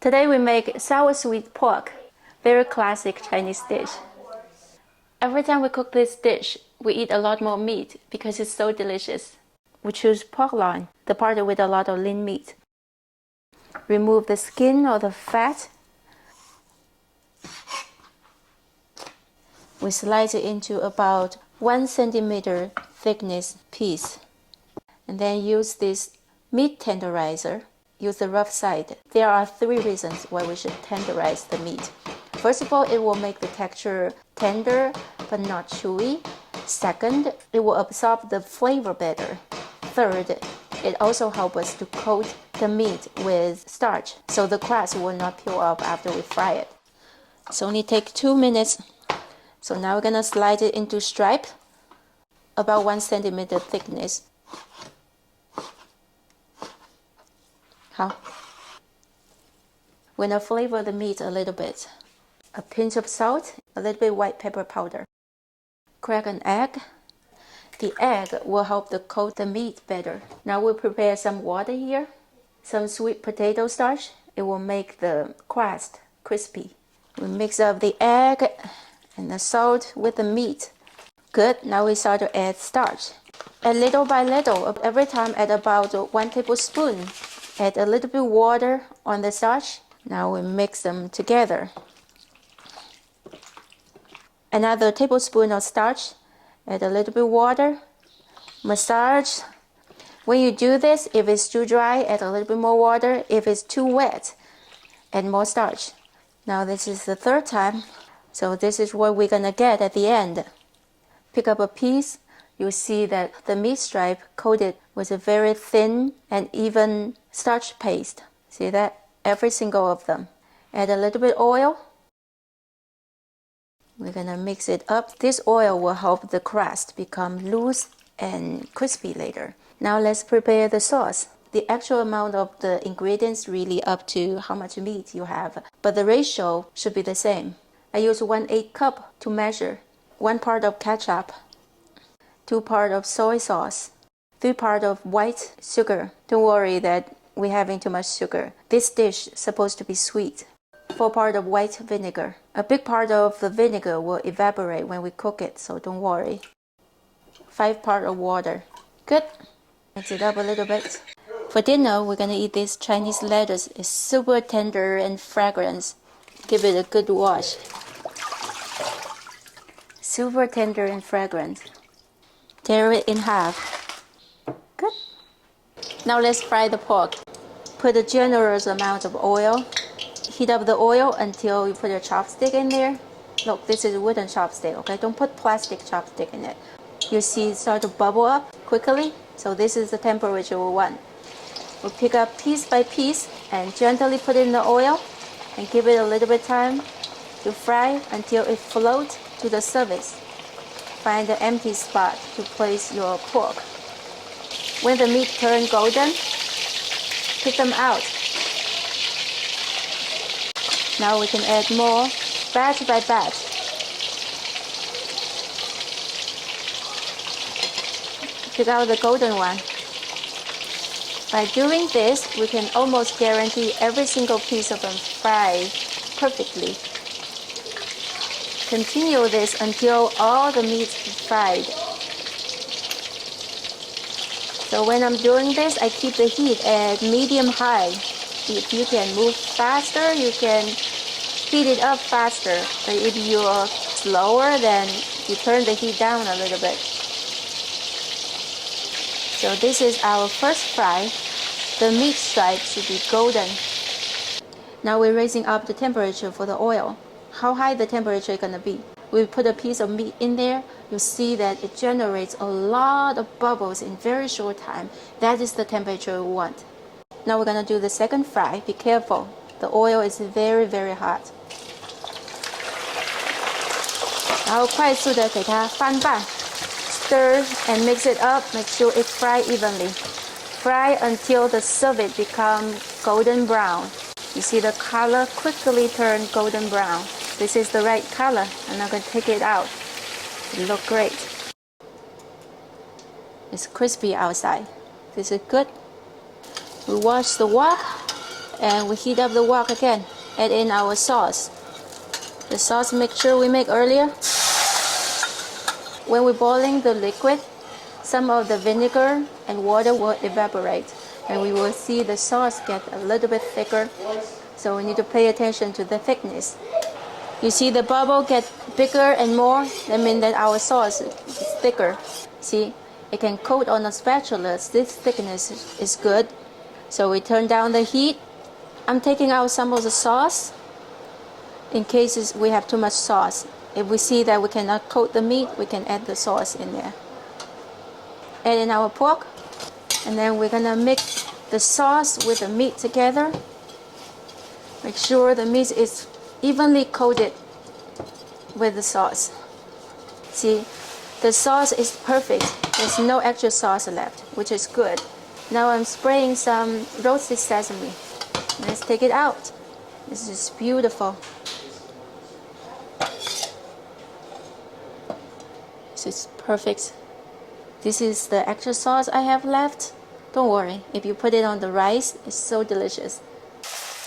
Today we make sour sweet pork, very classic Chinese dish. Every time we cook this dish, we eat a lot more meat because it's so delicious. We choose pork loin, the part with a lot of lean meat. Remove the skin or the fat. We slice it into about 1 centimeter thickness piece. And then use this meat tenderizer. Use the rough side. There are 3 reasons why we should tenderize the meat. First of all, it will make the texture tender but not chewy. Second, it will absorb the flavor better. Third, it also helps us to coat the meat with starch so the crust will not peel off after we fry it. It's only take 2 minutes. So now we're gonna slide it into stripe, about 1 centimeter thickness. How? We're gonna flavor the meat a little bit. A pinch of salt, a little bit white pepper powder. Crack an egg. The egg will help to coat the meat better. Now we'll prepare some water here. Some sweet potato starch. It will make the crust crispy. We mix up the egg and the salt with the meat. Good, now we start to add starch. Add little by little, every time add about 1 tablespoon. Add a little bit water on the starch. Now we mix them together. Another tablespoon of starch. Add a little bit water. Massage. When you do this, if it's too dry, add a little bit more water. If it's too wet, add more starch. Now this is the 3rd time. So this is what we're gonna get at the end. Pick up a piece. You'll see that the meat stripe coated with a very thin and even starch paste. See that? Every single of them. Add a little bit oil. We're gonna mix it up. This oil will help the crust become loose and crispy later. Now let's prepare the sauce. The actual amount of the ingredients really up to how much meat you have, but the ratio should be the same. I use 1/8 cup to measure. 1 part of ketchup, 2 part of soy sauce, 3 part of white sugar. Don't worry that we're having too much sugar. This dish is supposed to be sweet. 4 part of white vinegar. A big part of the vinegar will evaporate when we cook it, so don't worry. 5 part of water. Good. Mix it up a little bit. For dinner, we're gonna eat this Chinese lettuce. It's super tender and fragrant. Give it a good wash. Super tender and fragrant. Tear it in half. Good. Now let's fry the pork. Put a generous amount of oil. Heat up the oil until you put your chopstick in there. Look, this is a wooden chopstick, okay? Don't put plastic chopstick in it. You see it start to bubble up quickly. So this is the temperature we want. We'll pick up piece by piece and gently put it in the oil and give it a little bit time to fry until it floats to the surface. Find the empty spot to place your pork. When the meat turns golden, pick them out. Now we can add more, batch by batch. Pick out the golden one. By doing this, we can almost guarantee every single piece of them fry perfectly. Continue this until all the meat is fried. So when I'm doing this, I keep the heat at medium-high. If you can move faster, you can heat it up faster. But if you're slower, then you turn the heat down a little bit. So this is our first fry. The meat stripe should be golden. Now we're raising up the temperature for the oil. How high the temperature is gonna be? We put a piece of meat in there. You'll see that it generates a lot of bubbles in very short time. That is the temperature we want. Now we're gonna do the second fry. Be careful. The oil is very, very hot. 然后快速的给它翻拌 ，stir and mix it up. Make sure it fry evenly. Fry until the surface become golden brown. You see the color quickly turn golden brown. This is the right color. I'm not going to take it out. It looks great. It's crispy outside. This is good. We wash the wok And we heat up the wok again. Add in our sauce. The sauce mixture we made earlier. When we're boiling the liquid, some of the vinegar and water will evaporate, and we will see the sauce get a little bit thicker. So we need to pay attention to the thickness. You see the bubble get bigger and more, that means that our sauce is thicker. See, it can coat on a spatula. This thickness is good. So we turn down the heat. I'm taking out some of the sauce in case we have too much sauce. If we see that we cannot coat the meat, we can add the sauce in there. Add in our pork, and then we're gonna mix the sauce with the meat together. Make sure the meat is evenly coated with the sauce. See, the sauce is perfect. There's no extra sauce left, which is good. Now I'm spraying some roasted sesame. Let's take it out. This is beautiful. This is perfect. This is the extra sauce I have left. Don't worry, if you put it on the rice, it's so delicious.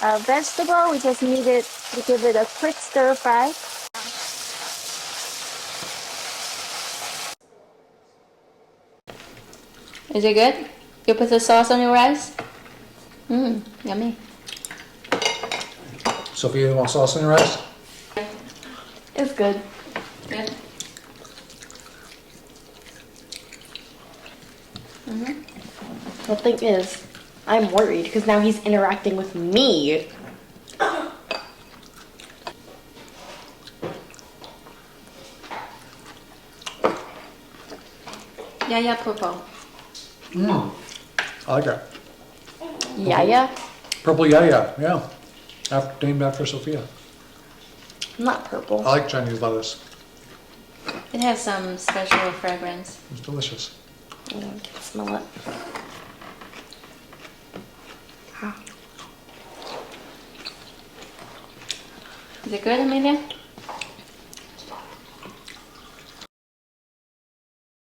Vegetable, we just need it to give it a quick stir fry. Is it good? You put the sauce on your rice? Yummy. Sophia, you want sauce on your rice? It's good. Good. The thing is, I'm worried because now he's interacting with me. Yeah, purple. I like that. Yeah. Purple yaya, yeah. Named after Sophia. Not purple. I like Chinese lettuce. It has some special fragrance. It's delicious. I can smell it. Is it good, Amelia?